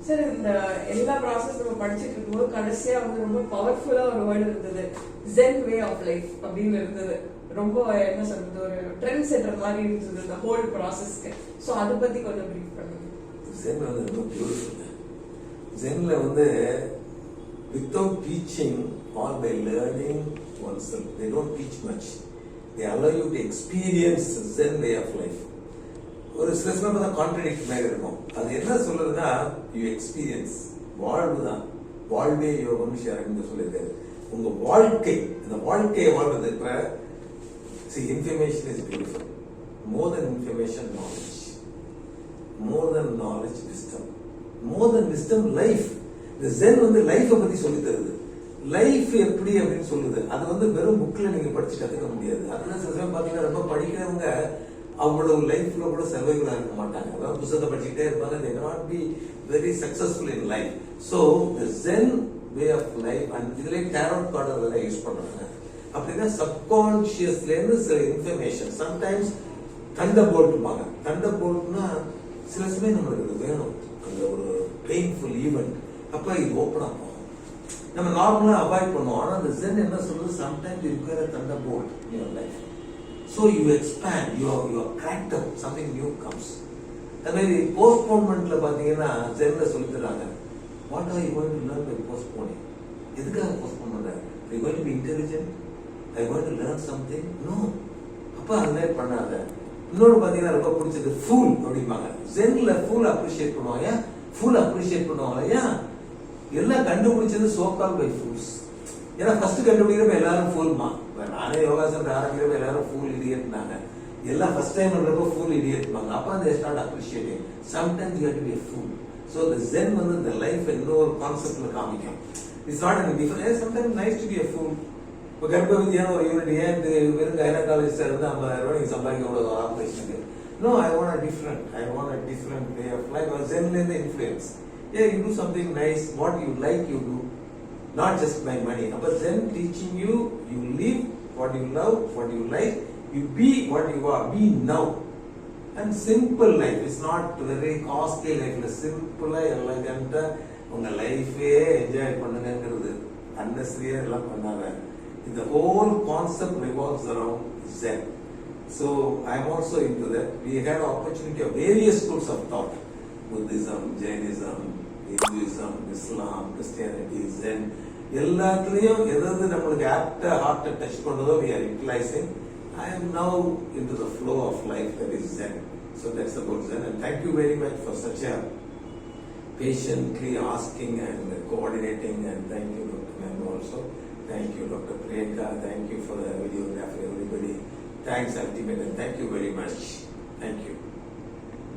Sir இந்த எல்லா process நம்ம படிச்சுட்டு இருக்கும்போது கடைசியா வந்து ரொம்ப பவர்ஃபுல்லா ஒரு வேர்டு இருந்தது, ஜென் வே ஆஃப் லைஃப் அப்படின்னு இருந்தது. ரொம்ப என்ன சொல்றது, ஒரு ட்ரெண்ட் செட்டர் மாதிரி இருந்தது இந்த ஹோல் ப்ராசஸ்க்கு. ஸோ அதை பத்தி கொஞ்சம் பிரீஃப் பண்ணுங்க. ஜென் வந்து ரொம்ப பியூட்டிஃபுல். ஜென்ல வந்து without teaching or by learning oneself, they don't teach much. They allow you to experience Zen way of life. ஒரு சில சமயம் தான் கான்ட்ரடிக்ட் மாதிரி இருக்கும். அது என்ன சொல்றதுன்னா, யூ எக்ஸ்பீரியன்ஸ் வாழ்வு தான், வாழ்வே யோகம்னு ஷேரங்க சொல்லியிருக்காரு. உங்க வாழ்க்கை, இந்த வாழ்க்கையை வாழ்வது. இப்ப see, information is beautiful. More than information, knowledge. More than knowledge, wisdom. More than wisdom, life. இந்த Zen வந்து லைஃபை பத்தி சொல்லி தருது. லைஃப் எப்படி அப்படின்னு சொல்லுது. அது வந்து வெறும் புக்ல நீங்க படிச்சு கத்துக்க முடியாது. அதனால சில சமயம் பாத்தீங்கன்னா ரொம்ப படிக்கிறவங்க அவ்வளவு லைஃப்ல கூட சர்வைவலா இருக்க மாட்டாங்க. அதாவது புத்தகத்தை படிச்சுக்கிட்டே இருப்பாங்க. they cannot be very successful in life. So the Zen way of life, and இதுல tarot card எல்லாம் யூஸ் பண்றாங்க. அப்படின்னா சப்கான்சியஸ்ல இருந்து சில இன்ஃபர்மேஷன், சம்டைம்ஸ் தண்டர் போல்ட்பாங்க. தண்டர் போல்ட்னா சில சமயம் நம்மளுக்கு வேணும், அந்த ஒரு பெயின்ஃபுல் ஈவெண்ட், அப்ப இது ஓப்பன் ஆகும். நம்ம நார்மலா அவாய்ட் பண்ணுவோம். ஆனா அந்த Zen என்ன சொல்றது, sometimes you require a thunderbolt in your life. So you expand, you are cracked up, something new comes. அதே மாதிரி போஸ்ட்போன்மெண்ட்ல பாத்தீங்கன்னா Zenல சொல்லி தராங்க, what are you going to learn by postponing? எதுக்காக போஸ்ட்போன் பண்ற? Are you going to be intelligent? Are you going to learn something? No. அப்ப அந்த மாதிரி பண்ணாத. இன்னொரு பாத்தீங்கன்னா ரொம்ப பிடிச்சது ஃபூல் அப்படிம்பாங்க. Zenல ஃபூல் அப்ரிஷியேட் பண்ணுவாங்க. ஃபுல் அப்ரிஷியேட் பண்ணுவாங்க. ஏன்? எல்லாம் கண்டுபிடிச்சது சோகால் பை ஃபூல்ஸ். ஏன்னா ஃபர்ஸ்ட் கண்டுபிடிக்கிறப்ப எல்லாரும் ஃபூல்மா. நானே யோகாசனம் ஆரம்பிக்கிறப்ப எல்லாரும் ஃபூல் இடியட்னாங்க. எல்லாம் ஃபர்ஸ்ட் டைம் பண்றப்ப ஃபூல் இடியட்பாங்க. அப்ப they start appreciating. Sometimes you have to be a fool. So the Zen வந்து இந்த லைஃப் இன்னொரு கான்செப்ட்ல காமிக்கும். It's not any different. Sometimes nice to be a fool. இப்போ கர்ப்பவதியான ஒரு யூனிட் ஏன் வெறும் கைனகாலஜிஸ்டா இருந்து 50,000 ரூபாய் நீங்க சம்பாதிக்க ஆபரேஷனுக்கு? No, I want a different way of life. Zenல இருந்து influence. Yeah, you do something nice, what you like you do, not just by money. But Zen teaching you, you live what you love, what you like, you be what you are, be now. And simple life, it's not very costly life. Simple, elegant, உங்க லைஃபே enjoy பண்ணுங்கிறது அன்னெசரியா எல்லாம் பண்ணாங்க. The whole concept revolves around Zen. So I'm also into that. We had opportunity of various schools of thought: Buddhism, Jainism, Hinduism, Islam, Christianity, Zen. எல்லாத்துலயும் எதாவது நம்மளுக்கு ஆப்டா ஹார்ட்டை touch பண்றதோ we are utilizing. I am now into the flow of life, that is Zen. So that's about Zen. And thank you very much for such a patiently asking and coordinating. And thank you, Dr. Manu, also. Thank you, Dr. Priyanka. Thank you for the videographer, everybody. Thanks, Ultimate, and thank you very much. Thank you.